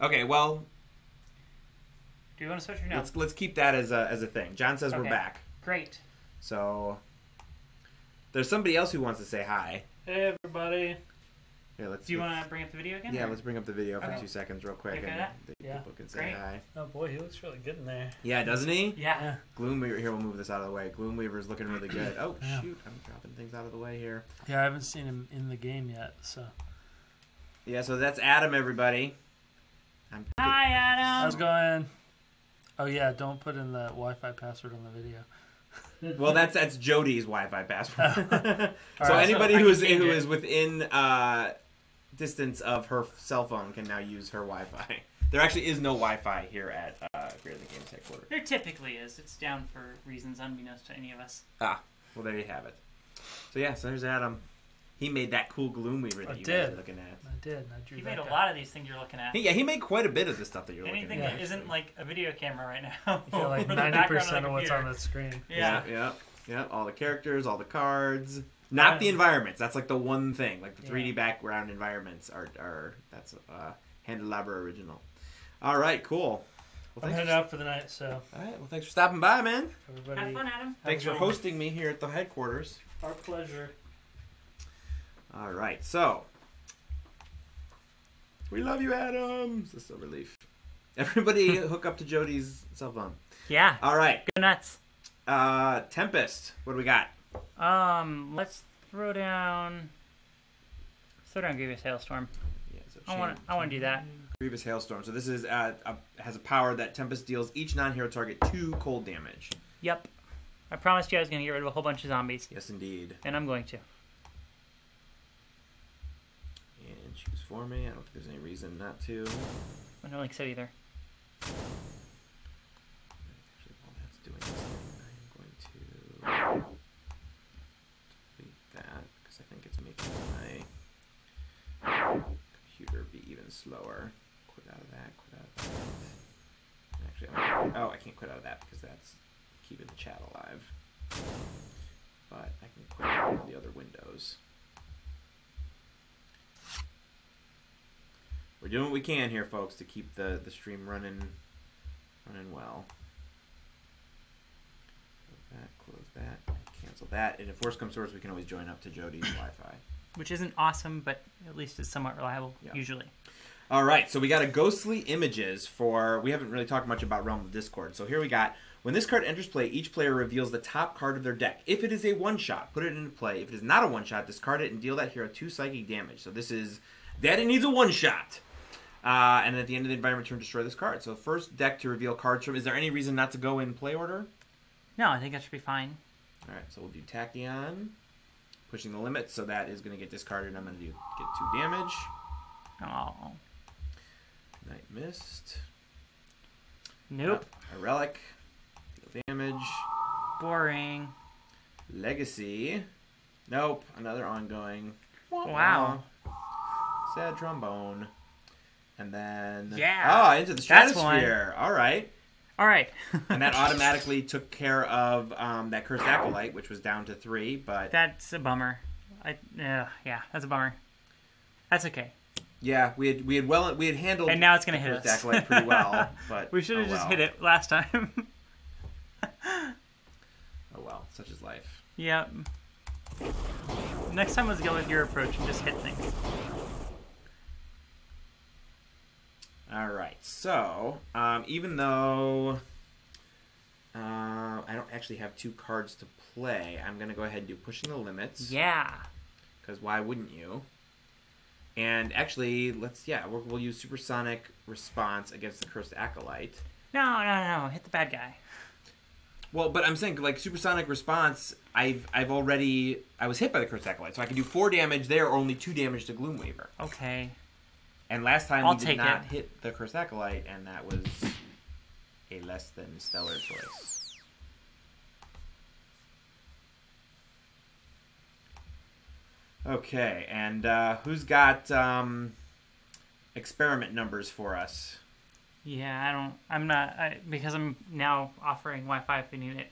Okay, well, Do you want to switch or no? let's keep that as a thing. John says we're back. Great. So there's somebody else who wants to say hi. Hey, everybody. Here, Do you want to bring up the video again? Yeah, or? let's bring up the video for Okay. 2 seconds real quick, Okay, and that? people can say Great. hi. Oh, boy, he looks really good in there. Yeah, doesn't he? Yeah. Gloom Weaver. Here, we'll move this out of the way. Gloom Weaver is looking really good. Oh, Yeah. shoot. I'm dropping things out of the way here. Yeah, I haven't seen him in the game yet, so. Yeah, so that's Adam, everybody. Hi, Adam. How's it going? Oh, yeah, don't put in the Wi-Fi password on the video. Well, that's Jody's Wi-Fi password. So right, anybody so I who can change is it. within distance of her cell phone can now use her Wi-Fi. There actually is no Wi-Fi here at Greater Than Games headquarters. There typically is. It's down for reasons unbeknownst to any of us. Ah, well, there you have it. So yeah, so there's Adam. He made that cool Gloom Weaver that I you did. guys are looking at. I did. I drew You that made a guy. lot of these things you're looking at. He made quite a bit of the stuff that you're Anything looking at. that isn't like a video camera right now. Yeah, like or the background 90% the of what's computer. on the screen. Yeah. Yeah. All the characters, all the cards. Not the environments. That's like the one thing. Like the 3D Yeah. background environments are that's Handelabra original. All right, cool. Well, I'm thanks heading out for the night, so all right, well, thanks for stopping by, man. everybody. Have fun, Adam. Thanks for hosting me here at the headquarters. Our pleasure. All right, so we love you, Adam. It's a relief. Everybody, hook up to Jody's cell phone. Yeah. All right, Go nuts. Tempest. What do we got? Let's throw down Grievous Hailstorm. Yeah, so I want to do that. Grievous Hailstorm. So this is has a power that Tempest deals each non-hero target 2 cold damage. Yep. I promised you I was going to get rid of a whole bunch of zombies, Yes, indeed. and I'm going to. And choose for me. I don't think there's any reason not to. I don't think so either. Actually, while that's doing this thing, I am going to delete that because I think it's making my computer be even slower. Quit out of that. Quit out of that. Actually, I can't quit out of that because that's keeping the chat alive. But I can quit out of the other windows. We're doing what we can here, folks, to keep the stream running well. Close that, cancel that, and if worse comes to worse, we can always join up to Jody's Wi-Fi. Which isn't awesome, but at least it's somewhat reliable, Yeah. usually. All right, so we got a Ghostly Images for... We haven't really talked much about Realm of Discord, so here we got... When this card enters play, each player reveals the top card of their deck. If it is a one-shot, put it into play. If it is not a one-shot, discard it and deal that hero 2 psychic damage. So this is... Daddy needs a one-shot! And at the end of the environment turn, destroy this card. So first deck to reveal cards from... Is there any reason not to go in play order? No, I think that should be fine. All right, so we'll do Tachyon. Pushing the limits, so that is going to get discarded, and I'm going to get 2 damage. Oh. Night Mist. Nope. A Relic. Deal damage. Boring. Legacy. Nope. Another ongoing. Wow. Sad Trombone. And then... Yeah. Oh, into the That's one. Stratosphere. All right. All right. And that automatically took care of that Cursed Acolyte, which was down to 3, but... That's a bummer. Yeah, that's a bummer. That's okay. Yeah, we had handled... And now it's going to hit Cursed us. Acolyte pretty well, but... We should have just well. hit it last time. Oh well, such is life. Yep. Next time, let's go with your approach and just hit things. Alright, so, even though I don't actually have 2 cards to play, I'm going to go ahead and do Pushing the Limits. Yeah. Because why wouldn't you? And actually, we'll use Supersonic Response against the Cursed Acolyte. No. Hit the bad guy. Well, but I'm saying, like, Supersonic Response, I was hit by the Cursed Acolyte, so I can do 4 damage there or only 2 damage to Gloom Weaver. Okay. And last time I'll we did take not it. hit the Cursed Acolyte, and that was a less than stellar choice. Okay, and who's got experiment numbers for us? Yeah, because I'm now offering Wi-Fi if we need it.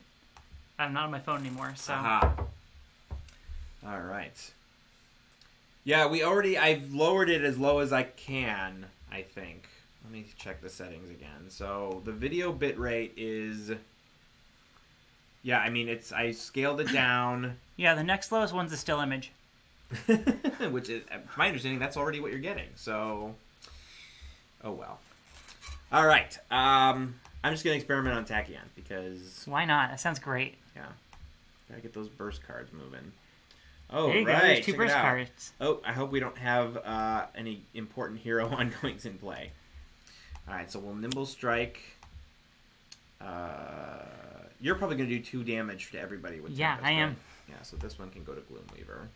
I'm not on my phone anymore, so. Aha. All right. Yeah, I've lowered it as low as I can, I think. let me check the settings again. So the video bitrate is, yeah, I mean, I scaled it down. Yeah, the next lowest one's a still image. Which is, to my understanding, that's already what you're getting. So, oh well. All right. I'm just going to experiment on Tachyon because... Why not? That sounds great. Yeah. Gotta get those burst cards moving. Oh, there you right. go. There's 2 Check burst it out. cards. Oh, I hope we don't have any important hero ongoings in play. All right, so we'll Nimble Strike. You're probably going to do 2 damage to everybody with Yeah, Tempest, I am. right? Yeah, so this one can go to Gloom Weaver.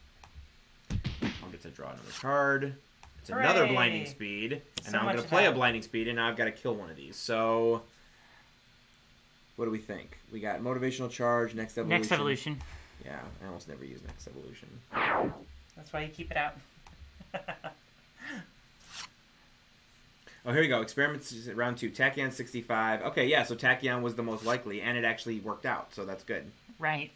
I'll get to draw another card. It's another Hooray! Blinding Speed. And So now I'm much going to of play a that. Blinding Speed, and now I've got to kill one of these. So, what do we think? We got Motivational Charge, Next Evolution. Next evolution. Yeah, I almost never use Next Evolution. That's why you keep it out. Oh, here we go. Experiments round 2. Tachyon 65. Okay, yeah, so Tachyon was the most likely, and it actually worked out, so that's good. Right.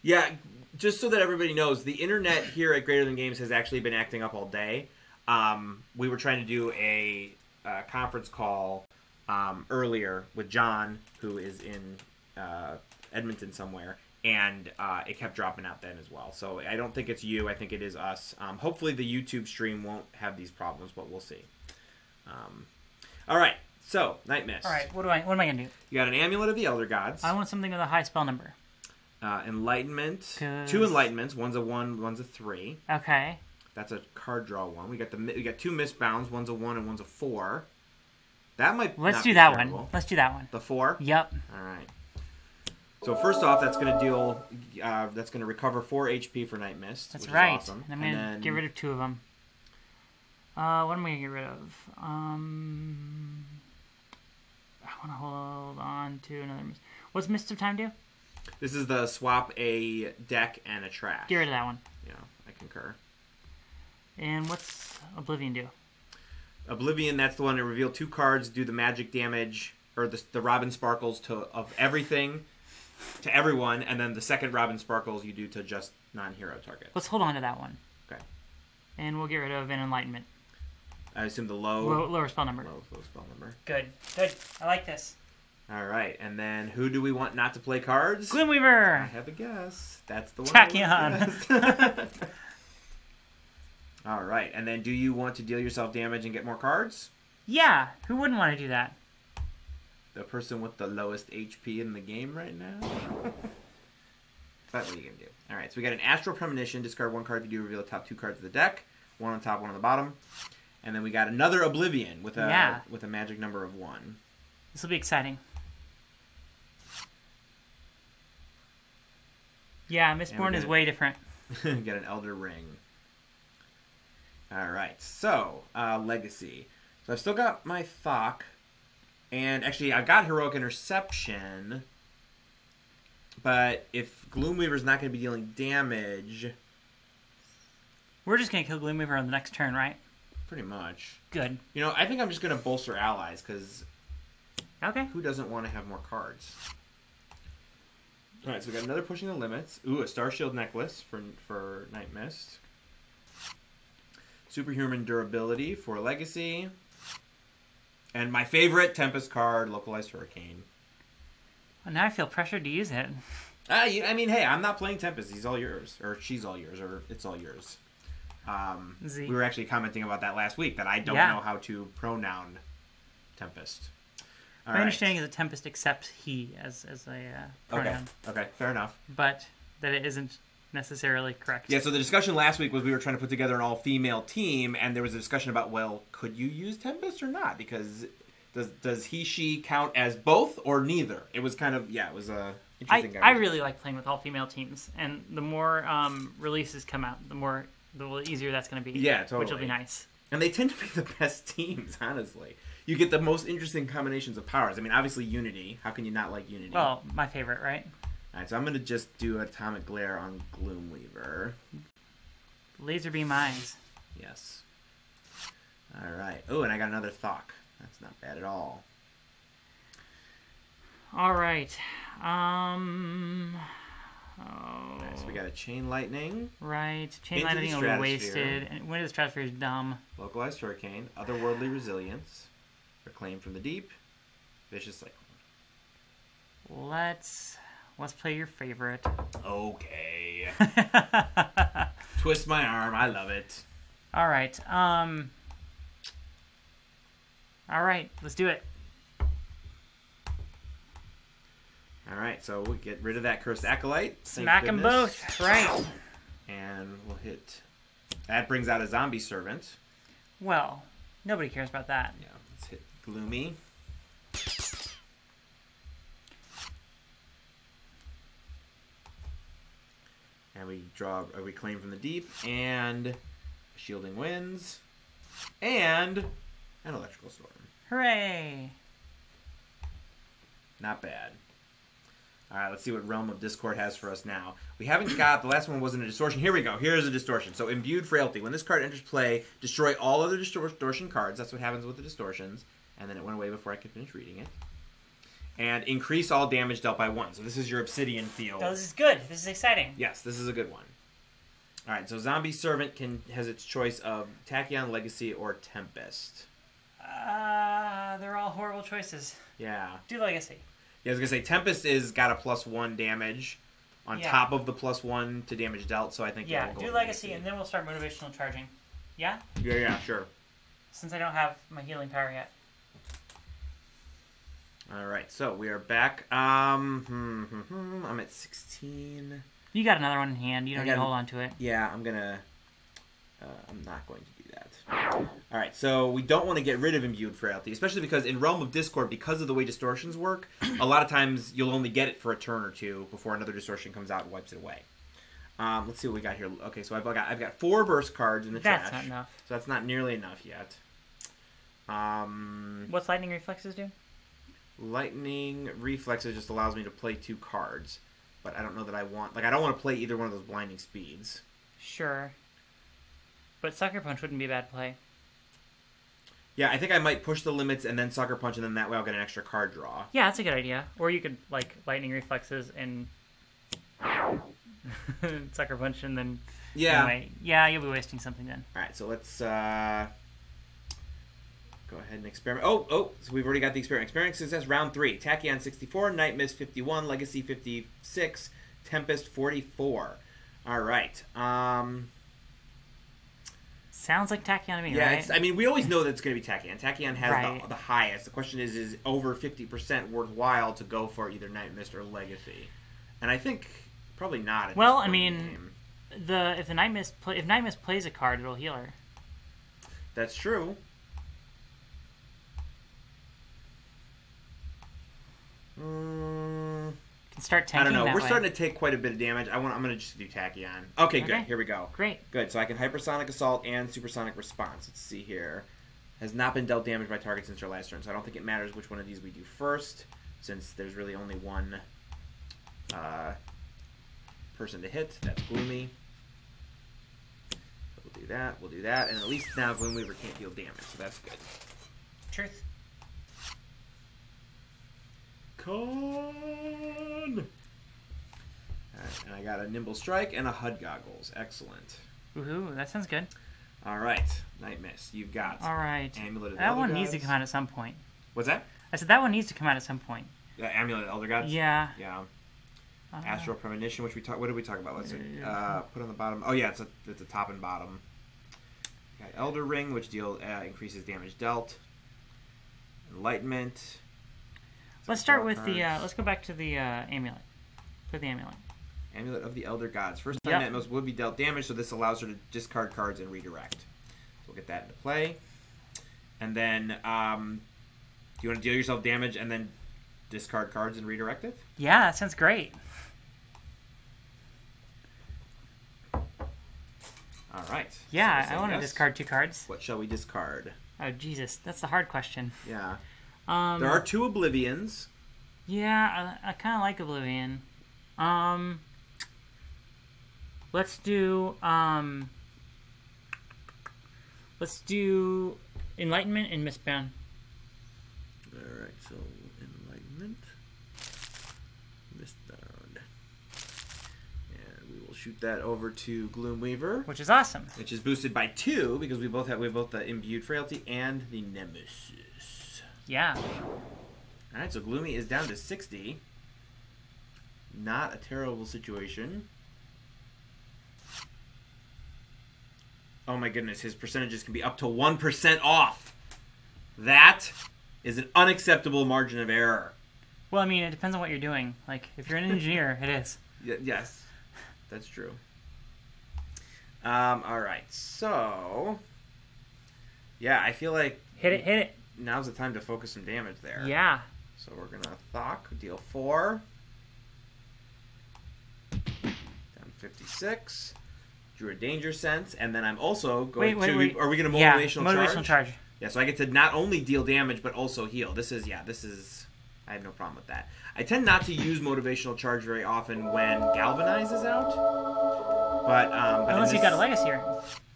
Yeah, just so that everybody knows, the internet here at Greater Than Games has actually been acting up all day. We were trying to do a conference call earlier with John, who is in Edmonton somewhere, and it kept dropping out then as well. So I don't think it's you. I think it is us. Hopefully the YouTube stream won't have these problems, but we'll see. All right, so Night Mist. All right, what am I going to do? You got an Amulet of the Elder Gods. I want something with a high spell number. Enlightenment. 'Cause- 2 Enlightenments. One's a 1, one's a 3. Okay. That's a card draw one. We got 2 Mistbounds. One's a 1 and one's a 4. That might. Let's not do be that terrible. one. Let's do that one. The 4. Yep. All right. So first off, that's going to deal. That's going to recover 4 HP for Night Mist. That's which right. Is awesome. I'm going to get rid of 2 of them. What am I going to get rid of? I want to hold on to another Mist. What's Mist of Time do? This is the swap a deck and a trash. Get rid of that one. Yeah, I concur. And what's Oblivion do? Oblivion, that's the one that reveal 2 cards, do the magic damage, or the Robin Sparkles of everything to everyone, and then the second Robin Sparkles you do to just non-hero targets. Let's hold on to that one. Okay. And we'll get rid of an Enlightenment. I assume the lower Lower spell number. low spell number. Good. Good. I like this. All right, and then who do we want not to play cards? Gloom I Weaver! have a guess. That's the one. Tachyon. All right, and then do you want to deal yourself damage and get more cards? Yeah, who wouldn't want to do that? The person with the lowest HP in the game right now? But what are you going to do? All right, so we got an Astral Premonition. Discard 1 card if you do reveal the top 2 cards of the deck. 1 on top, 1 on the bottom. And then we got another Oblivion with a magic number of 1. This will be exciting. Yeah, Mistborn is way different. Get an Elder Ring. All right, so Legacy. So I've still got my Thok, and actually I've got Heroic Interception. But if Gloom Weaver's not going to be dealing damage, We're just going to kill Gloom Weaver on the next turn, right? pretty much. Good. You know, I think I'm just going to bolster allies because Okay. who doesn't want to have more cards? All right, so we got another Pushing the Limits. Ooh, a Star Shield Necklace for Night Mist. Superhuman Durability for Legacy. And my favorite Tempest card, Localized Hurricane. Well, now I feel pressured to use it. I mean, hey, I'm not playing Tempest. He's all yours. Or she's all yours. Or it's all yours. Z. We were actually commenting about that last week, that I don't know how to pronoun Tempest. All My right. understanding is that Tempest accepts he as a pronoun, Okay, fair enough. but that it isn't necessarily correct. Yeah, so the discussion last week was we were trying to put together an all-female team, and there was a discussion about, well, could you use Tempest or not? Because does he, she count as both or neither? It was kind of, it was a interesting I really like playing with all-female teams, and the more releases come out, the easier that's going to be. Yeah, totally. Which will be nice. And they tend to be the best teams, honestly. You get the most interesting combinations of powers. I mean, obviously Unity. How can you not like Unity? Well, my favorite, right? All right, so I'm going to just do Atomic Glare on Gloom Weaver. Laser beam eyes. Yes. All right. Oh, and I got another Thok. That's not bad at all. All right. Oh. Nice. We got a Chain Lightning. Right. Chain Into the Lightning will be Stratosphere. wasted. And Wind of the Stratosphere is dumb. Localized Hurricane. Otherworldly Resilience. Reclaim from the Deep. Vicious Cyclone. Let's play your favorite. Okay. Twist my arm. I love it. All right. All right. Let's do it. All right. So we'll get rid of that Cursed Acolyte. Thank Smack them goodness. both. Right. And we'll hit... That brings out a Zombie Servant. Well, nobody cares about that. Yeah. Let's hit Gloomy. And we draw a Reclaim from the Deep, and Shielding Winds, and an Electrical Storm. Hooray! Not bad. Alright, let's see what Realm of Discord has for us now. We haven't got, the last one wasn't a distortion. Here we go. Here's a distortion. So, Imbued Frailty. When this card enters play, destroy all other distortion cards. That's what happens with the distortions. And then it went away before I could finish reading it. And increase all damage dealt by 1. So this is your Obsidian field. Oh, this is good. This is exciting. Yes, this is a good one. Alright, so Zombie Servant has its choice of Tachyon, Legacy, or Tempest. They're all horrible choices. Yeah. Do Legacy. Yeah, I was going to say, Tempest is got a +1 damage on top of the +1 to damage dealt, so I think Yeah, we'll go do with Legacy, and then we'll start motivational charging. Yeah? Yeah, sure. Since I don't have my healing power yet. Alright, so we are back. I'm at 16. You got another one in hand. You don't need to hold on to it. Yeah, I'm not going to do that. Alright, so we don't want to get rid of Imbued Frailty, especially because in Realm of Discord, because of the way distortions work, a lot of times you'll only get it for a turn or two before another distortion comes out and wipes it away. Let's see what we got here. Okay, so I've got 4 burst cards in the trash. That's not enough. So that's not nearly enough yet. What's Lightning Reflexes do? Lightning Reflexes just allows me to play 2 cards. But I don't know that I want... I don't want to play either one of those Blinding Speeds. Sure. But Sucker Punch wouldn't be a bad play. Yeah, I think I might push the limits and then Sucker Punch, and then that way I'll get an extra card draw. Yeah, that's a good idea. Or you could, Lightning Reflexes and... Sucker Punch, and then... Yeah. Anyway, yeah, you'll be wasting something then. Alright, so let's... Go ahead and experiment. So we've already got the experiment. Experiment success, round 3. Tachyon 64, Night Mist 51, Legacy 56, Tempest 44. Alright. Sounds like Tachyon to me, yeah, right? I mean, we always know that it's going to be Tachyon. Tachyon has Right. the highest. The question is over 50% worthwhile to go for either Night Mist or Legacy? And I think probably not. Well, I mean, if Night Mist plays a card, it'll heal her. That's true. Can start tanking. I don't know. That We're way. starting to take quite a bit of damage. I'm going to just do Tachyon. Okay, good. Okay. Here we go. Great. Good. So I can Hypersonic Assault and Supersonic Response. Let's see here. Has not been dealt damage by target since our last turn, so I don't think it matters which one of these we do first, since there's really only one person to hit. That's Gloomy. So we'll do that. We'll do that. And at least now Gloom Weaver can't deal damage, so that's good. Truth. Con! And I got a Nimble Strike and a HUD Goggles. Excellent. Woohoo, that sounds good. All right, Night Mist. You've got All right. Amulet of the That Elder one Gods. needs to come out at some point. What's that? I said that one needs to come out at some point. Amulet of the Elder Gods? Yeah. Yeah. Astral Premonition, which what did we talk about? Let's see. Put on the bottom. Oh, yeah, it's a top and bottom. Got Elder Ring, which increases damage dealt. Enlightenment. Let's start with the. Let's go back to the amulet. Put the amulet. Amulet of the Elder Gods. First time Atmos would be dealt damage, so this allows her to discard cards and redirect. So we'll get that into play. And then, do you want to deal yourself damage and then discard cards and redirect it? Yeah, that sounds great. All right. Yeah, So I want to yes. discard 2 cards. What shall we discard? Oh, Jesus. That's the hard question. Yeah. There are 2 Oblivions. Yeah, I kind of like Oblivion. Let's do Enlightenment and Mistbound. Alright, so Enlightenment. Mistbound. shoot that over to Gloom Weaver, which is awesome. which is boosted by 2 because we both the imbued frailty and the nemesis. Yeah. All right, so Gloomy is down to 60. Not a terrible situation. Oh my goodness, his percentages can be up to 1% off. That is an unacceptable margin of error. Well, I mean, it depends on what you're doing. Like, if you're an engineer, it is. Yes, that's true. All right, so yeah, I feel like Hit it. now's the time to focus some damage there. Yeah. So we're gonna Thok, deal 4. Down 56. Drew a danger sense, and then I'm also going wait. Are we gonna Motivational motivational charge? Yeah, so I get to not only deal damage but also heal. This is I have no problem with that. I tend not to use motivational charge very often when Galvanize is out. But Unless you got a legacy ring.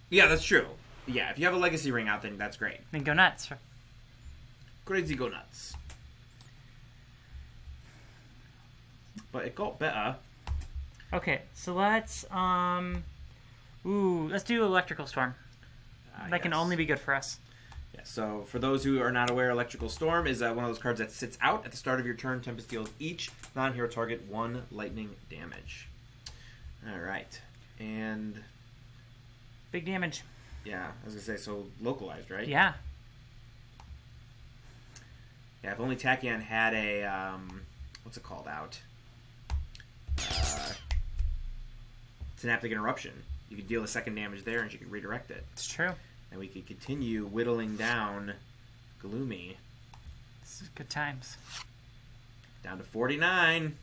Yeah, that's true. Yeah, if you have a legacy ring out, then that's great. Then go nuts. Crazy go nuts. But it got better. Okay, so let's let's do Electrical Storm. That can only be good for us. Yeah, so for those who are not aware, Electrical Storm is one of those cards that sits out at the start of your turn. Tempest deals each non-hero target 1 lightning damage. All right, and Big damage. yeah, I was gonna say, so localized, right? Yeah. Yeah, if only Tachyon had a what's it called out? Synaptic Interruption. You could deal the second damage there, and she could redirect it. It's true. And we could continue whittling down Gloomy. This is good times. Down to 49.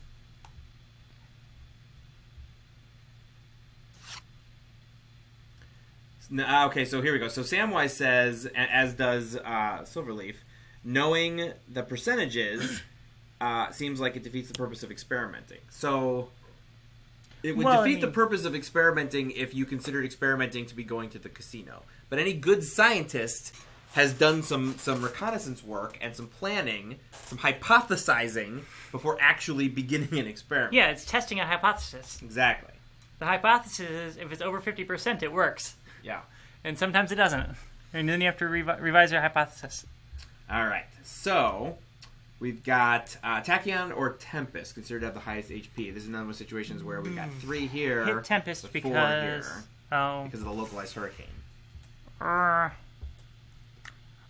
Okay, so here we go. So Samwise says, as does Silverleaf, knowing the percentages seems like it defeats the purpose of experimenting. So it would defeat the purpose of experimenting if you considered experimenting to be going to the casino. But any good scientist has done some reconnaissance work and some planning, some hypothesizing before actually beginning an experiment. Yeah, it's testing a hypothesis. Exactly. The hypothesis is if it's over 50%, it works. Yeah. And sometimes it doesn't. And then you have to revise your hypothesis. All right. So we've got Tachyon or Tempest considered to have the highest HP. This is another one of those situations where we've got 3 here. Hit Tempest with 4 because... here, Oh. because of the localized hurricane. I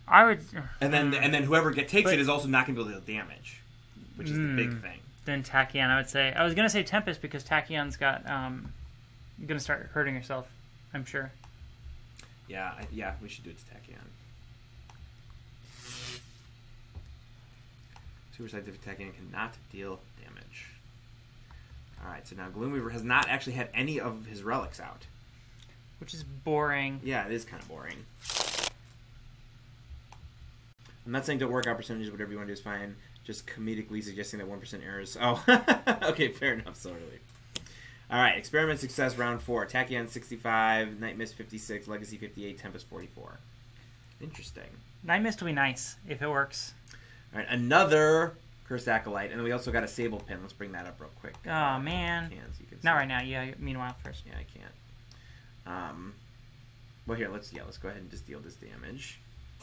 would... And then whoever takes it is also not going to be able to deal damage, which is the big thing. Then Tachyon, I would say. I was going to say Tempest because Tachyon's got... going to start hurting herself, I'm sure. Yeah, we should do it to Tachyon. Super Scientific Tachyon cannot deal damage. Alright, so now Gloom Weaver has not actually had any of his relics out. Which is boring. Yeah, it is kind of boring. I'm not saying don't work out percentages, whatever you want to do is fine. Just comedically suggesting that 1% errors. Oh, okay, fair enough, sorry. Alright, Experiment Success Round 4. Tachyon 65, Night Mist 56, Legacy 58, Tempest 44. Interesting. Night Mist will be nice if it works. Alright, another Cursed Acolyte, and then we also got a Sable Pin. Let's bring that up real quick. Oh, man. So you can Not see. right now. Yeah, meanwhile first. Yeah, I can't. Well, here, let's go ahead and just deal this damage.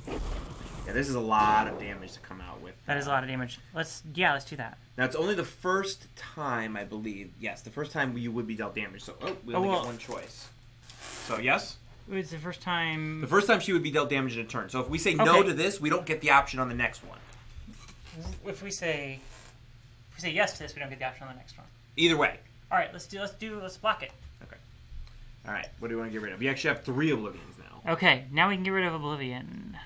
Yeah, this is a lot of damage to come out with. That is a lot of damage. Let's do that. Now, it's only the first time, I believe. Yes, the first time you would be dealt damage. So, we only get one choice. So, yes? It's the first time... The first time she would be dealt damage in a turn. So, if we say no to this, we don't get the option on the next one. If we say yes to this, we don't get the option on the next one. Either way. All right, let's block it. Okay. All right, what do you want to get rid of? We actually have 3 Oblivions now. Okay, now we can get rid of Oblivion.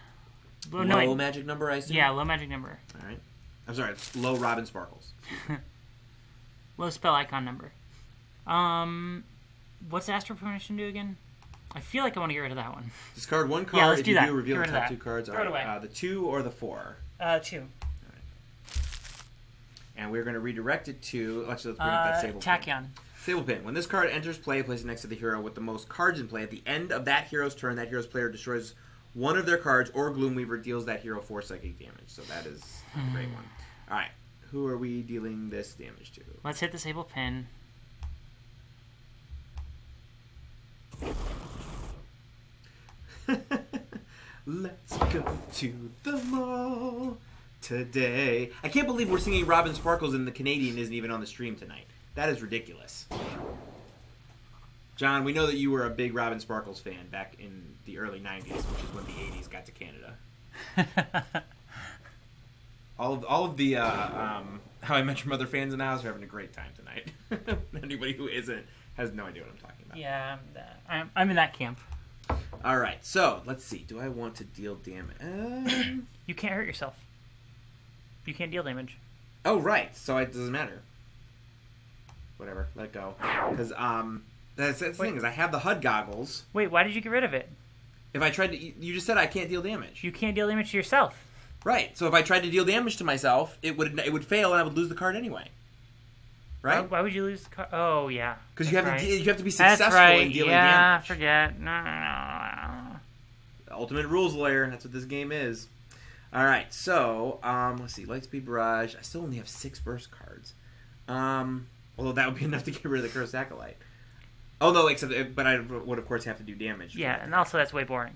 Low magic number, I assume? Yeah, low magic number. All right. I'm sorry, it's low Robin Sparkles. Low spell icon number. What's Astral Premonition do again? I feel like I want to get rid of that one. Discard 1 card. Yeah, let's if do you that. do, reveal Get the rid of top that. 2 cards. Throw it away. The 2 or the 4? 2. And we're going to redirect it to... Actually, let's bring up that Sable Pin. Tachyon. Sable Pin. When this card enters play, place it next to the hero with the most cards in play. At the end of that hero's turn, that hero's player destroys one of their cards, or Gloom Weaver deals that hero 4 psychic damage. So that is a great one. All right. Who are we dealing this damage to? Let's hit the Sable Pin. Let's go to the mall today. I can't believe we're singing Robin Sparkles and the Canadian isn't even on the stream tonight. That is ridiculous. John, we know that you were a big Robin Sparkles fan back in the early 90s, which is when the 80s got to Canada. all of the How I Met Your Mother fans in the house are having a great time tonight. Anybody who isn't has no idea what I'm talking about. Yeah, I'm in that camp. All right, so let's see. Do I want to deal damage? You can't hurt yourself. You can't deal damage. Oh, right. So it doesn't matter. Whatever. Let it go. Because that's the thing is I have the HUD goggles. Wait, why did you get rid of it? If I tried to, you just said I can't deal damage. You can't deal damage to yourself. Right. So if I tried to deal damage to myself, it would fail and I would lose the card anyway. Right? Why would you lose the card? Oh, yeah. Because you have to be That's successful right. in dealing Yeah, damage. forget. No. The ultimate rules lawyer. That's what this game is. All right. So let's see. Lightspeed Barrage. I still only have 6 burst cards. Although that would be enough to get rid of the Cursed Acolyte. Oh no, but I would of course have to do damage. Yeah, and also that's way boring.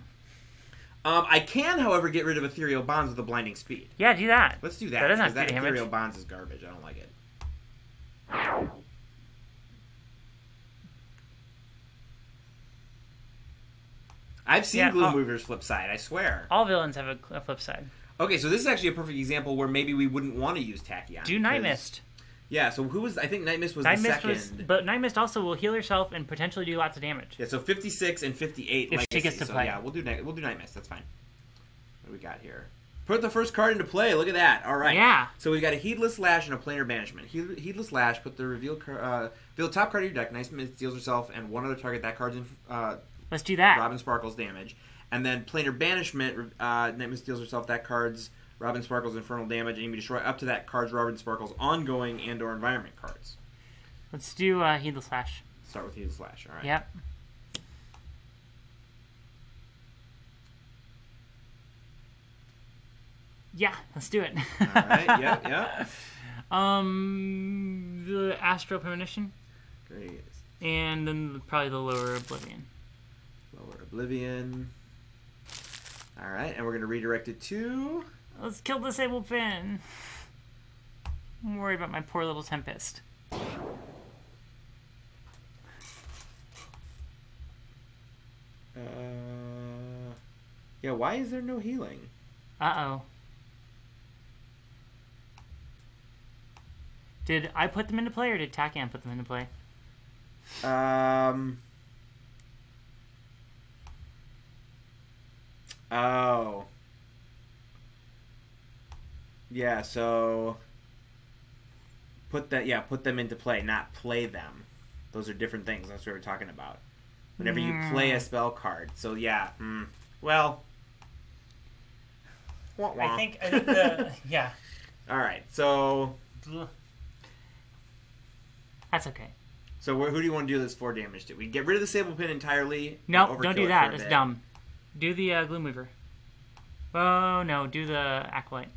I can, however, get rid of Ethereal Bonds with a Blinding Speed. Yeah, do that. Let's do that. That doesn't have because to do damage. Ethereal Bonds is garbage. I don't like it. I've seen GloomWeaver's flip side, I swear. All villains have a flip side. Okay, so this is actually a perfect example where maybe we wouldn't want to use Tachyon. Do Night Mist. Yeah, so who was... I think Night Mist was Night the Mist second. but Night Mist also will heal herself and potentially do lots of damage. Yeah, so 56 and 58 If legacy. she gets to play. Yeah, we'll do Night Mist. That's fine. What do we got here? Put the first card into play. Look at that. All right. Yeah. So we've got a Heedless Lash and a Planar Banishment. Heedless Lash, put the reveal top card of your deck. Nice Mist deals herself and one other target. That card's in Let's do that. Robin Sparkles damage. And then Planar Banishment, Night Mist deals herself. That card's Robin Sparkles infernal damage, and you may destroy up to that card's Robin Sparkles ongoing and or environment cards. Let's do Heedless Lash. Start with Heedless Lash. All right. Yep. Yeah, let's do it. All right. Yep. The Astral Premonition. Great. And then probably the Lower Oblivion. Lower Oblivion. All right, and we're going to redirect it to... Let's kill the Sable Pin. I'm worried about my poor little Tempest. Yeah, why is there no healing? Uh-oh. Did I put them into play, or did Tachyon put them into play? Oh. Yeah, so... Put them into play, not play them. Those are different things. That's what we're talking about. Whenever you play a spell card. So, yeah. Well... I think the... Yeah. Alright, so... That's okay. So who do you want to do this 4 damage to? We get rid of the Sable Pin entirely? No, don't do that. That's That's dumb. Do the Gloom Weaver. Oh, no. Do the Acolyte.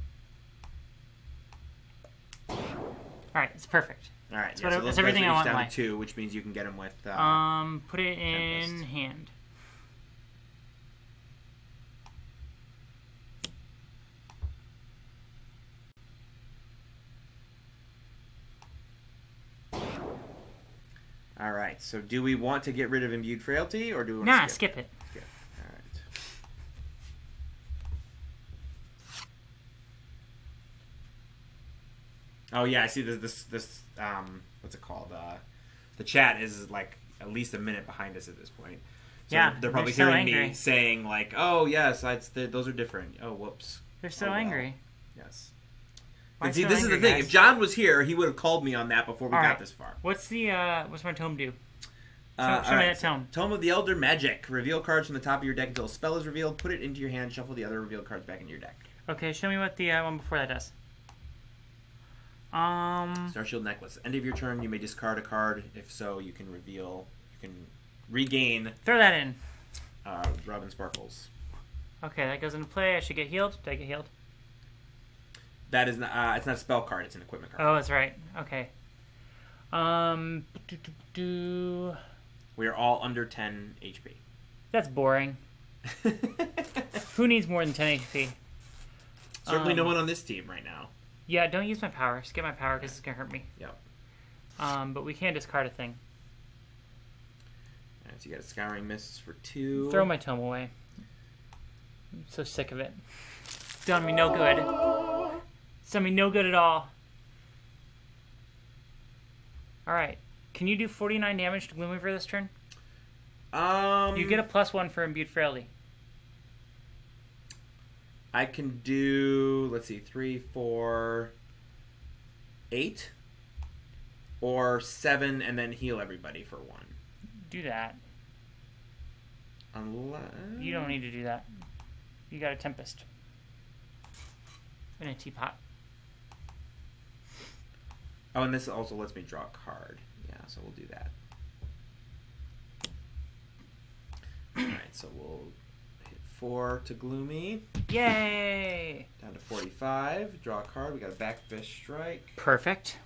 Alright, it's perfect. Alright, That's everything I want in down life. to 2, which means you can get them with... put it in Tempest. hand. Alright, so do we want to get rid of Imbued Frailty, or do we want Nah, to skip it. Skip. Alright. Oh yeah, I see this what's it called? The chat is like at least a minute behind us at this point. So Yeah, they're probably they're so hearing angry. me saying like, "Oh yes, those are different." Oh whoops. They're so Oh, well. angry. Yes. Why And see, so this is the angry, thing. guys? If John was here, he would have called me on that before we All got right. this far. What's my tome do? Show All me right. that tome. Tome of the Elder Magic. Reveal cards from the top of your deck until a spell is revealed. Put it into your hand. Shuffle the other revealed cards back into your deck. Okay, show me what the one before that does. Starshield Necklace. End of your turn, you may discard a card. If so, you can regain Throw that in. Robin Sparkles. Okay, that goes into play. I should get healed. Did I get healed? That is not. It's not a spell card. It's an equipment card. Oh, that's right. Okay. We are all under 10 HP. That's boring. Who needs more than 10 HP? Certainly no one on this team right now. Yeah, don't use my power. Skip my power because it's going to hurt me. Yep. But we can discard a thing. Alright, so you got a Scouring Mists for 2. Throw my tome away. I'm so sick of it. It's done me no good. It's done me no good at all. Alright. Can you do 49 damage to Gloom Weaver this turn? You get a +1 for imbued frailty. I can do, let's see, 3, 4, 8, or 7, and then heal everybody for 1. Do that. Unless... You don't need to do that. You got a Tempest. And a Teapot. Oh, and this also lets me draw a card. Yeah, so we'll do that. Alright, so we'll hit 4 to Gloomy. Yay! Down to 45. Draw a card. We got a Back Fist Strike. Perfect.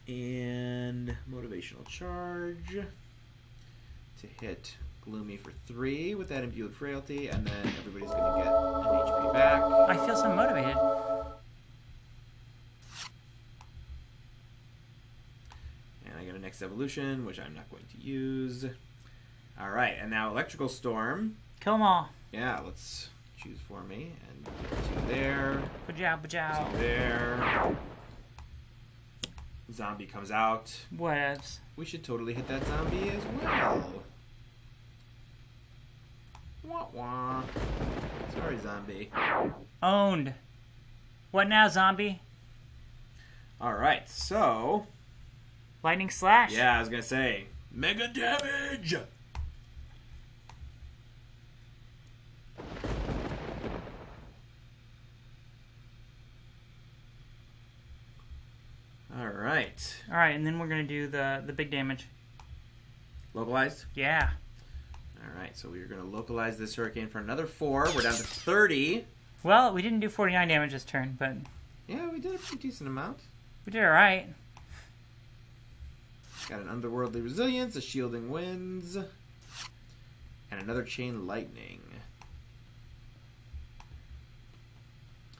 And Motivational Charge to hit Gloomy for 3 with that Imbued Frailty, and then everybody's going to get an HP back. I feel so motivated. And I get a Next Evolution, which I'm not going to use. Alright, and now Electrical Storm. Kill them all. Yeah, let's choose for me. And get 2 there. Bajow, bajow. 2 there. Zombie comes out. Whatevs. We should totally hit that zombie as well. Wah wah. Sorry, zombie. Owned. What now, zombie? Alright, so... Lightning Slash? Yeah, I was gonna say, mega damage! Alright. Alright, and then we're going to do the big damage. Localized? Yeah. Alright, so we're gonna localize this hurricane for another 4. We're down to 30. Well, we didn't do 49 damage this turn, but Yeah, we did a pretty decent amount. we did alright. Got an Otherworldly Resilience, a Shielding Winds, and another Chain Lightning.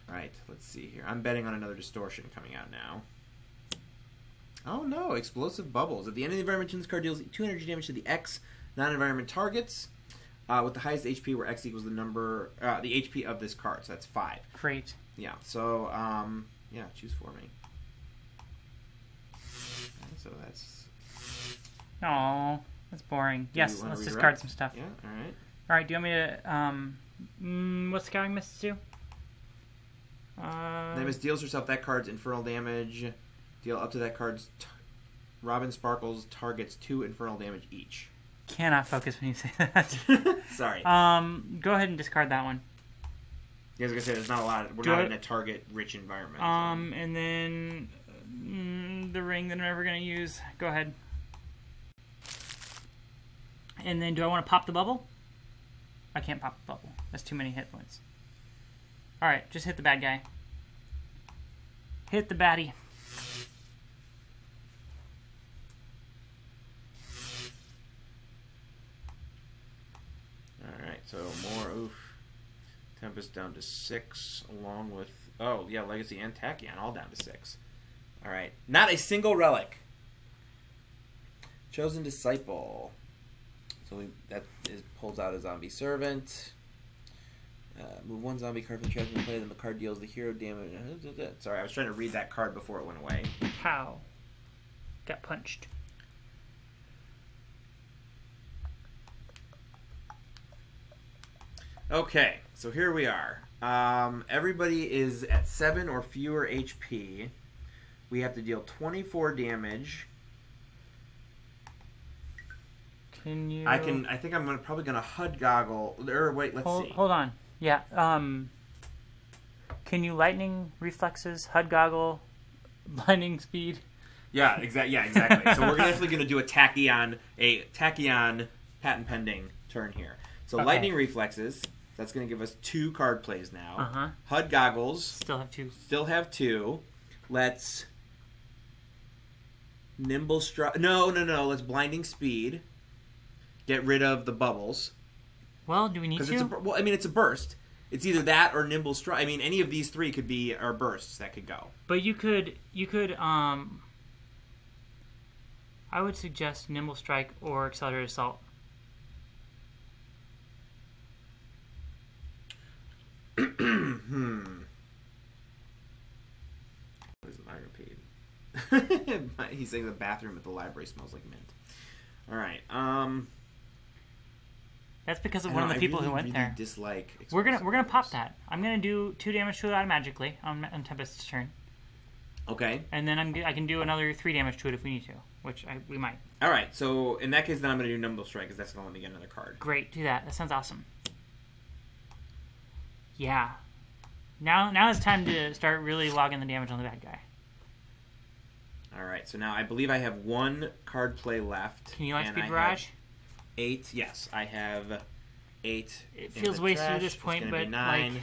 Alright, let's see here. I'm betting on another Distortion coming out now. Oh no, Explosive Bubbles. At the end of the environment, this card deals 2 energy damage to the X non-environment targets, with the highest HP where X equals the number, the HP of this card, so that's 5. Great. Yeah, so, yeah, choose for me. Okay, so that's... Oh, that's boring. Yes, wanna let's redirect? discard some stuff. Yeah, alright. Alright, do you want me to, what's Scouring Mists do? Nemesis deals herself that card's infernal damage. Deal up to that card's Robin Sparkles targets 2 infernal damage each. Cannot focus when you say that. Sorry. Go ahead and discard that one. Yeah, I was gonna say there's not a lot. We're not in a target-rich environment. And then the ring that I'm never gonna use. Go ahead. And then, do I want to pop the bubble? I can't pop the bubble. That's too many hit points. All right, just hit the bad guy. Hit the baddie. Alright, so more, oof. Tempest down to 6, along with, oh, yeah, Legacy and Tachyon, all down to 6. Alright, not a single relic. Chosen Disciple. So pulls out a Zombie Servant. Move 1 zombie card from the trash and play them. The card deals the hero damage. Sorry, I was trying to read that card before it went away. How? Got punched. Okay, so here we are. Everybody is at 7 or fewer HP. We have to deal 24 damage. Can you? I think I'm probably gonna HUD goggle. Or wait, let's see. Hold on. Yeah. Can you lightning reflexes, HUD goggle, blinding speed? Yeah, exactly. So we're definitely gonna do a tachyon patent pending turn here. So Okay. lightning reflexes. That's gonna give us 2 card plays now. HUD goggles. Still have 2. Still have 2. Let's nimble strike. No. Let's blinding speed. get rid of the bubbles. Well, do we need to? Well, I mean, it's a burst. It's either that or Nimble Strike. I mean, any of these three could be our bursts that could go. But you could, I would suggest Nimble Strike or Accelerated Assault. What is my repeat? He's saying the bathroom at the library smells like mint. All right. That's because of one of the people who went there. Dislike. We're gonna pop that. I'm gonna do 2 damage to it automatically on Tempest's turn. Okay. And then I can do another 3 damage to it if we need to, which we might. All right. So in that case, then I'm gonna do Nimble Strike because that's gonna let me get another card. Great, do that. That sounds awesome. Yeah. Now it's time to start really logging the damage on the bad guy. All right. So now I believe I have 1 card play left. Can you Lightspeed Barrage? 8. Yes, I have 8. It feels wasted at this point, but 9.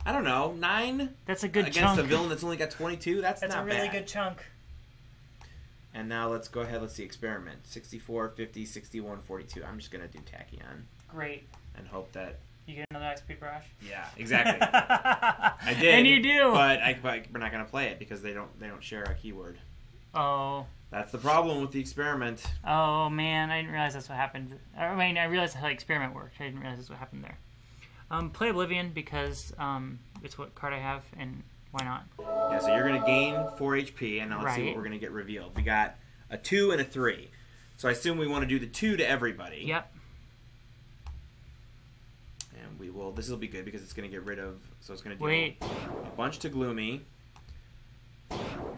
I don't know, 9. That's a good against chunk. a villain that's only got 22. That's not a really bad. good chunk. And now let's go ahead. Let's see. Experiment. 64, 50, 61, 42. I'm just gonna do Tachyon. Great. And hope that you get another Lightspeed Barrage. Yeah, exactly. I did. And you do. But we're not gonna play it because they don't share a keyword. Oh. That's the problem with the experiment. Oh, man. I didn't realize that's what happened. I mean, I realized how the experiment worked. I didn't realize that's what happened there. Play Oblivion because it's what card I have, and why not? Yeah, so you're going to gain 4 HP, and now let's see what we're going to get revealed. We got a 2 and a 3. So I assume we want to do the 2 to everybody. Yep. And we will... This will be good because it's going to get rid of... So it's going to do a bunch to Gloomy.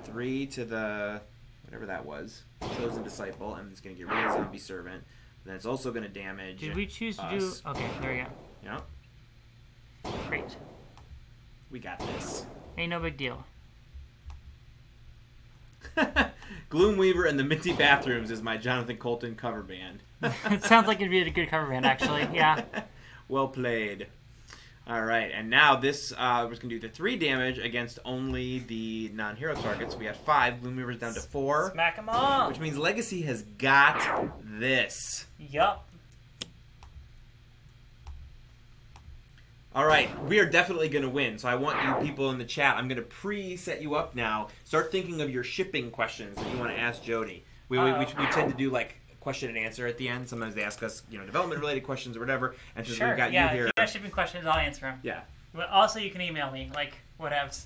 3 to the... whatever that was, Chosen Disciple, and it's going to get rid of Zombie Servant. And then it's also going to damage Did we choose to us. do... Okay, there we go. Yep. Great. We got this. Ain't no big deal. Gloom Weaver and the Minty Bathrooms is my Jonathan Colton cover band. It sounds like it'd be a good cover band, actually. Yeah. Well played. All right, and now this we're going to do the 3 damage against only the non-hero targets. We got 5. Gloom Weaver's down to 4. Smack them all. Which means Legacy has got this. Yup. All right, we are definitely going to win. So I want you people in the chat. I'm going to pre-set you up now. Start thinking of your shipping questions that you want to ask Jody. We tend to do like question and answer at the end. Sometimes they ask us, development related questions or whatever. And since we've got you here, if you have shipping questions, I'll answer them. Yeah. But also, you can email me, like whatevs.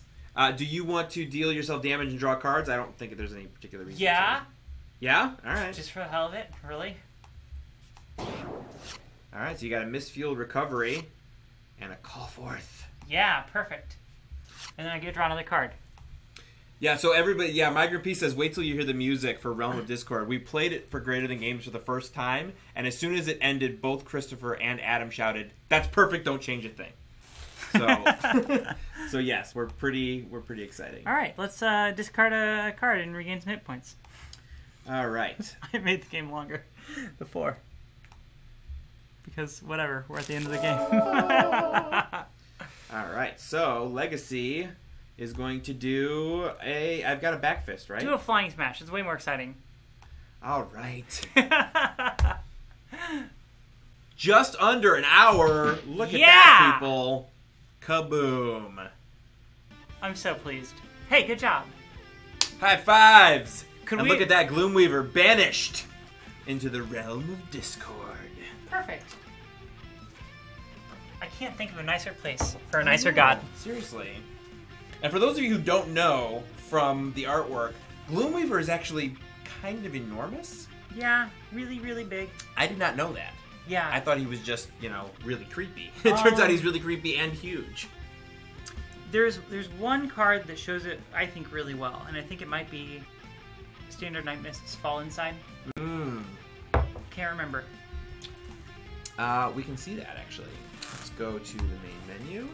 Do you want to deal yourself damage and draw cards? I don't think there's any particular reason. Yeah. Yeah. All right. Just for the hell of it, really. All right. So you got a Mistfield Recovery and a Call Forth. Yeah. Perfect. And then I get to draw another card. Yeah, so everybody, Migrant P says, wait till you hear the music for Realm of Discord. We played it for Greater Than Games for the first time, and as soon as it ended, both Christopher and Adam shouted, "That's perfect, don't change a thing." So, so yes, we're pretty exciting. All right, let's discard a card and regain some hit points. All right. I made the game longer before. Because, whatever, we're at the end of the game. All right, so Legacy is going to do I've got a back fist, right? Do a flying smash. It's way more exciting. All right. Just under an hour. Look at that, people. Kaboom. I'm so pleased. Hey, good job. High fives. Look at that, Gloom Weaver banished into the realm of Discord. Perfect. I can't think of a nicer place for a nicer god. Seriously. And for those of you who don't know from the artwork, Gloom Weaver is actually kind of enormous. Yeah, really, really big. I did not know that. Yeah. I thought he was just, really creepy. It turns out he's really creepy and huge. There's one card that shows it, I think, really well, and I think it might be Standard Night Mist's Fall Inside. Can't remember. We can see that, actually. Let's go to the main menu.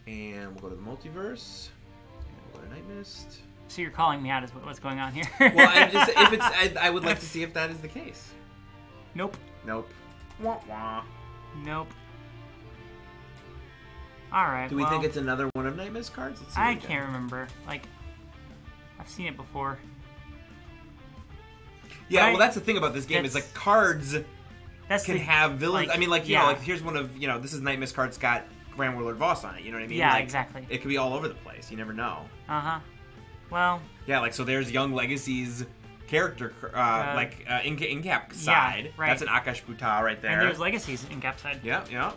And we'll go to the multiverse. And we'll go to Night Mist. So you're calling me out as what's going on here? Well, I would like to see if that is the case. Nope. Nope. Wah wah. Nope. All right. Do we think it's another one of Night Mist cards? Let's see I can't remember. Like, I've seen it before. Yeah, well, that's the thing about this game is like cards can have villains. like, I mean, like, you yeah. know, like, here's one of, you know, this is Night Mist card's got Grand Warlord Voss on it, you know what I mean? Yeah, like, exactly. It could be all over the place. You never know. Uh-huh. Well... Yeah, like, so there's Young Legacy's character, in-cap side. Yeah, right. That's an Akash Buta right there. And there's Legacy's in-cap side. Yeah, yeah.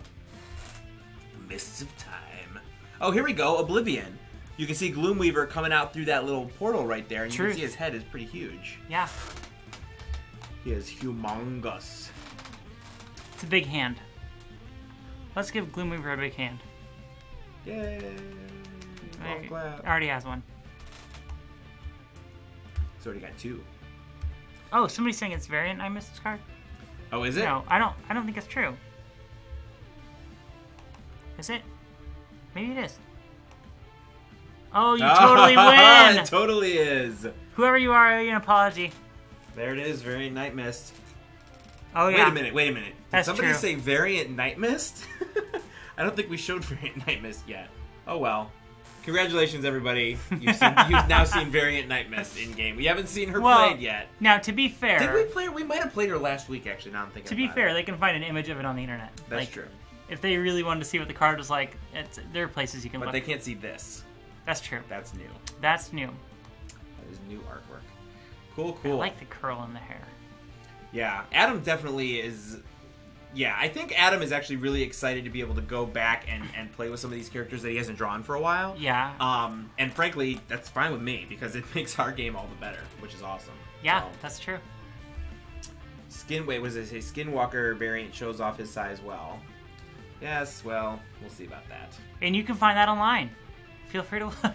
Mists of Time. Oh, here we go, Oblivion. You can see Gloom Weaver coming out through that little portal right there, and you can see his head is pretty huge. Yeah. He is humongous. It's a big hand. Let's give Gloom Weaver a big hand. Yay! Golf clap. Already has one. He's already got 2. Oh, somebody's saying it's variant I missed this card? Oh, is it? No, I don't think it's true. Is it? Maybe it is. Oh, you totally win! It totally is. Whoever you are, I owe you an apology. There it is, Variant Night Mist. Oh, yeah. Wait a minute. Did That's somebody true. say Variant Night Mist? I don't think we showed Variant Night Mist yet. Oh, well. Congratulations, everybody. You've now seen Variant Night Mist in-game. We haven't seen her played yet. Now, to be fair... Did we play her? We might have played her last week, actually, now I'm thinking To be fair, they can find an image of it on the internet. That's true. If they really wanted to see what the card was like, there are places you can look. But they can't see this. That's true. That's new. That's new. That is new artwork. Cool. I like the curl in the hair. Yeah, Adam definitely is... Yeah, I think Adam is actually really excited to be able to go back and play with some of these characters that he hasn't drawn for a while. Yeah. And frankly, that's fine with me, because it makes our game all the better, which is awesome. Yeah, So, that's true. Skinwalker variant shows off his size well. Yes, well, we'll see about that. And you can find that online. Feel free to look.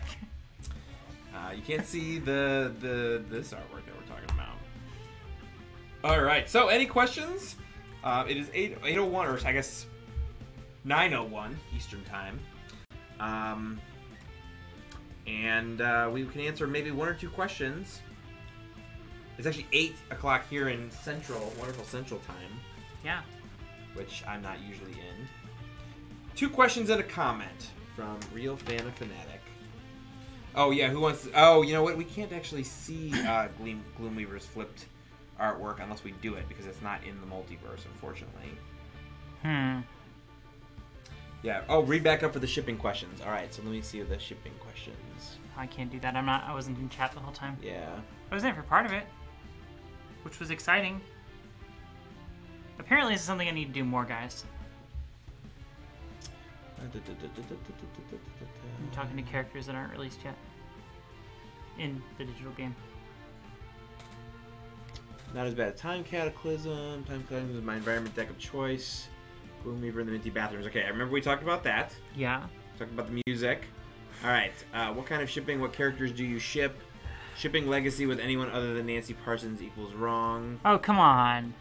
You can't see this artwork that we're talking about. All right. So, any questions? It is 8:01, or I guess 9:01 Eastern time. And we can answer maybe 1 or 2 questions. It's actually 8 o'clock here in wonderful Central time. Yeah. Which I'm not usually in. 2 questions and a comment from Real Fan of Fanatic. Oh, yeah, who wants to... Oh, you know what? We can't actually see Gloom Weaver's flipped artwork unless we do it, because it's not in the multiverse, unfortunately. Yeah. Oh, read back up for the shipping questions. All right, so let me see the shipping questions. I can't do that. I wasn't in chat the whole time. Yeah. I was in for part of it, which was exciting. Apparently, this is something I need to do more, guys. I'm talking to characters that aren't released yet in the digital game. Not as bad. Time Cataclysm. Time Cataclysm is my environment deck of choice. Gloom Weaver in the Minty Bathrooms. Okay, I remember we talked about that. Yeah. Talked about the music. All right. What kind of shipping? What characters do you ship? Shipping Legacy with anyone other than Nancy Parsons equals wrong. Oh, come on.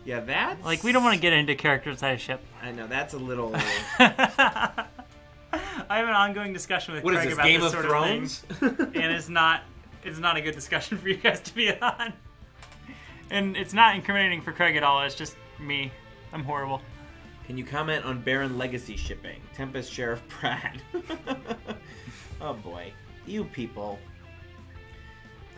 Yeah, that's... Like, we don't want to get into characters that I ship. I know, that's a little... I have an ongoing discussion with Craig about Game this of sort Thrones? of thing. And it's not a good discussion for you guys to be on. And it's not incriminating for Craig at all, it's just me. I'm horrible. Can you comment on Baron Legacy shipping? Tempest Sheriff Pratt. Oh boy. You people.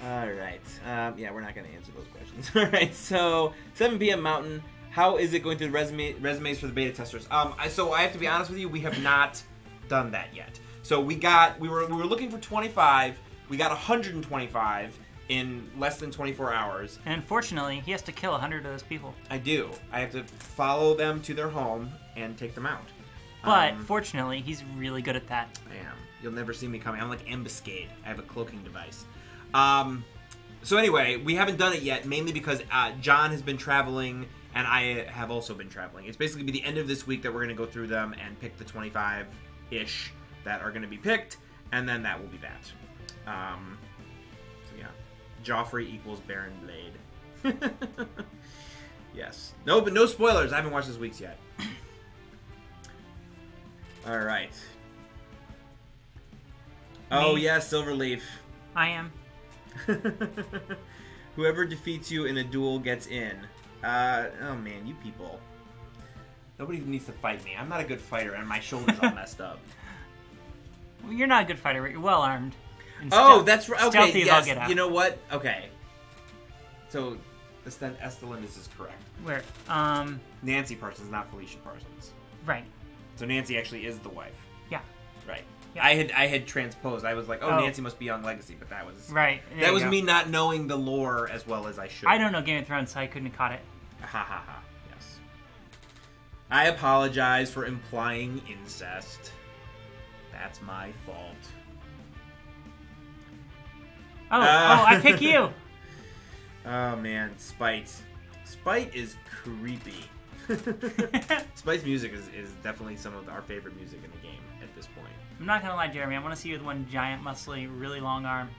Alright. Yeah, we're not going to answer those questions. Alright, so 7 p.m. Mountain. How is it going through the resumes for the beta testers? So I have to be honest with you, we have not done that yet. So we were looking for 25. We got 125 in less than 24 hours. And unfortunately, he has to kill 100 of those people. I do. I have to follow them to their home and take them out. But fortunately, he's really good at that. I am. You'll never see me coming. I'm like Ambuscade. I have a cloaking device. So anyway, we haven't done it yet, mainly because John has been traveling, and I have also been traveling. It's basically be the end of this week that we're going to go through them and pick the 25-ish that are going to be picked, and then that will be that. So yeah, Joffrey equals Baron Blade. Yes. No, but no spoilers. I haven't watched this week's yet. All right. Oh yeah, Silverleaf. I am. Whoever defeats you in a duel gets in. Oh man, you people. Nobody needs to fight me. I'm not a good fighter, and my shoulder's all messed up. Well, you're not a good fighter, but you're well armed. Oh, that's right. Okay, Stealthy as all yes. get out. You know what? Okay. So, Estelandis is correct. Where? Nancy Parsons, not Felicia Parsons. Right. So Nancy actually is the wife. Yeah. Right. Yeah. I had transposed. I was like, Oh. Nancy must be on Legacy, but that was Right. There that you was go. me not knowing the lore as well as I should. I don't know Game of Thrones, so I couldn't have caught it. Ha ha ha. Yes. I apologize for implying incest. That's my fault. Oh, I pick you. Oh man, Spite. Spite is creepy. Spite's music is definitely some of our favorite music in the game at this point. I'm not gonna lie, Jeremy. I want to see you with one giant, muscly, really long arm.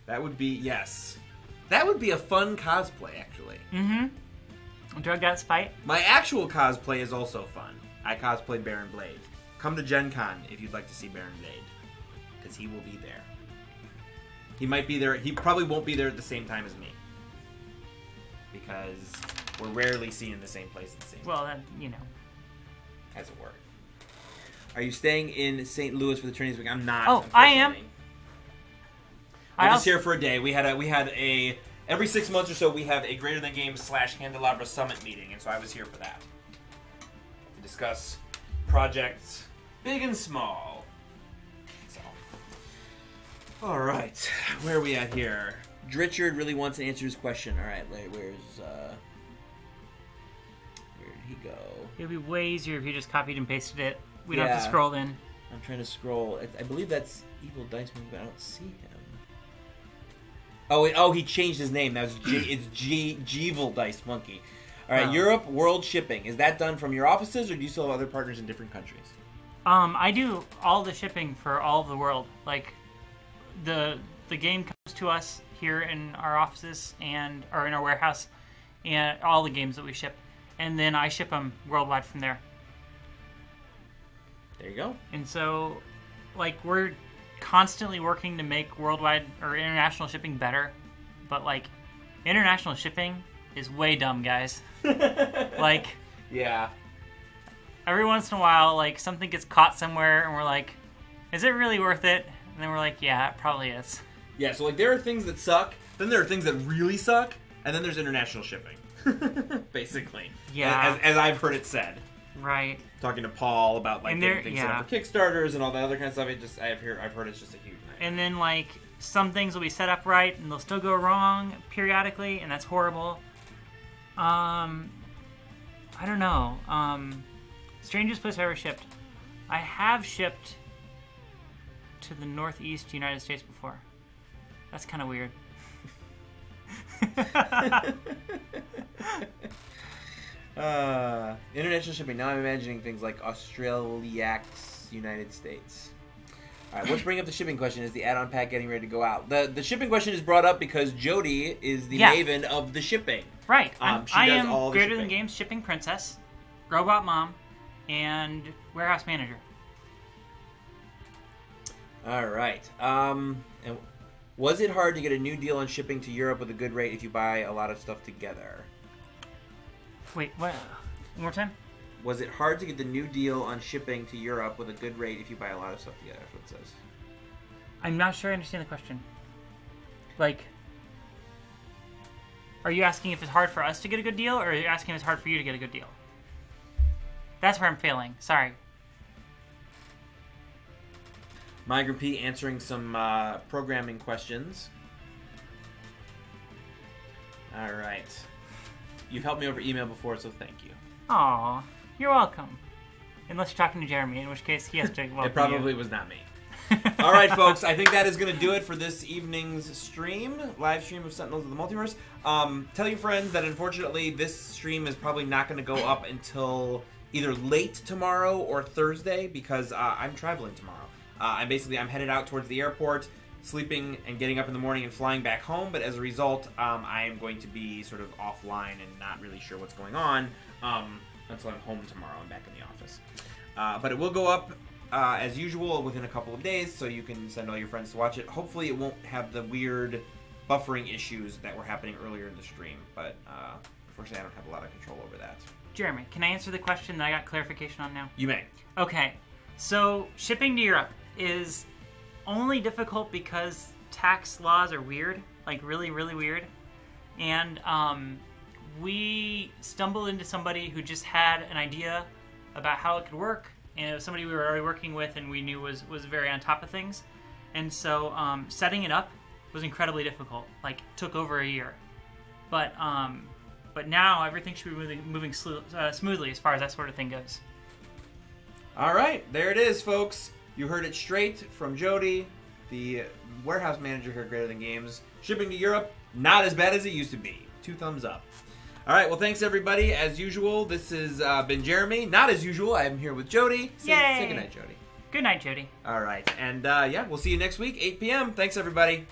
That would be, yes. That would be a fun cosplay, actually. Mm-hmm. Drugged out Spite. My actual cosplay is also fun. I cosplayed Baron Blade. Come to Gen Con if you'd like to see Baron Blade. Because he will be there. He might be there. He probably won't be there at the same time as me. Because we're rarely seen in the same place at the same time. Well, that, you know. As it were. Are you staying in St. Louis for the Trinity Week? I'm not. Oh, I am. I'm just here for a day. We had a every 6 months or so we have a Greater Than Games / Candelabra Summit meeting, and so I was here for that to discuss projects big and small. So, all right, where are we at here? Dritchard really wants to answer his question. All right, where did he go? It would be way easier if you just copied and pasted it. We don't have to Yeah. scroll in. I'm trying to scroll. I believe that's Evil Dice Monkey, but I don't see him. Oh, he changed his name. That was it's Evil Dice Monkey. All right, Oh. Europe World Shipping. Is that done from your offices, or do you still have other partners in different countries? I do all the shipping for all of the world. Like, the game comes to us here in our offices or in our warehouse, and all the games that we ship, and then I ship them worldwide from there. There you go. And so, like, we're constantly working to make worldwide or international shipping better, but like, international shipping is way dumb, guys. Like, Yeah. every once in a while, like, something gets caught somewhere, and we're like, is it really worth it? And then we're like, yeah, it probably is. Yeah, so like there are things that suck, then there are things that really suck, and then there's international shipping. Basically. Yeah. As I've heard it said. Right. Talking to Paul about like And getting there- things yeah. set up for Kickstarters and all that other kind of stuff. I've heard it's just a huge nightmare. And then, like, some things will be set up right, and they'll still go wrong periodically, and that's horrible. I don't know. Strangest place I ever shipped. I have shipped to the Northeast United States before. That's kind of weird. International shipping. Now I'm imagining things like Australiacs, United States. All right, let's bring up the shipping question. Is the add-on pack getting ready to go out? The shipping question is brought up because Jody is the Yeah. maven of the shipping. Right. She I does am all the Greater Than shipping. Games shipping princess, robot mom, and warehouse manager. All right. And was it hard to get a new deal on shipping to Europe with a good rate if you buy a lot of stuff together? Wait, what? One more time? Was it hard to get the new deal on shipping to Europe with a good rate if you buy a lot of stuff together? That's what it says. I'm not sure I understand the question. Like, are you asking if it's hard for us to get a good deal, or are you asking if it's hard for you to get a good deal? That's where I'm failing. Sorry. Migrant P answering some programming questions. All right. You've helped me over email before, so thank you. Aw, you're welcome. Unless you're talking to Jeremy, in which case he has to welcome It probably was not me. All right, folks. I think that is going to do it for this evening's live stream of Sentinels of the Multiverse. Tell your friends that unfortunately this stream is probably not going to go up until either late tomorrow or Thursday because I'm traveling tomorrow. I'm headed out towards the airport, sleeping and getting up in the morning and flying back home. But as a result, I am going to be sort of offline and not really sure what's going on until I'm home tomorrow and back in the office. But it will go up as usual within a couple of days, so you can send all your friends to watch it. Hopefully it won't have the weird buffering issues that were happening earlier in the stream, but unfortunately I don't have a lot of control over that. Jeremy, can I answer the question that I got clarification on now? You may. Okay, so shipping to Europe is only difficult because tax laws are weird. like really, really weird. And we stumbled into somebody who just had an idea about how it could work, and it was somebody we were already working with and we knew was very on top of things. And so setting it up was incredibly difficult. Like, took over a year. But now everything should be moving smoothly as far as that sort of thing goes. All right, there it is, folks. You heard it straight from Jody, the warehouse manager here at Greater Than Games. Shipping to Europe, not as bad as it used to be. 2 thumbs up. All right, well, thanks, everybody. As usual, this has been Jeremy. Not as usual, I'm here with Jody. Say goodnight, Jody. Good night, Jody. All right, and yeah, we'll see you next week, 8 p.m. Thanks, everybody.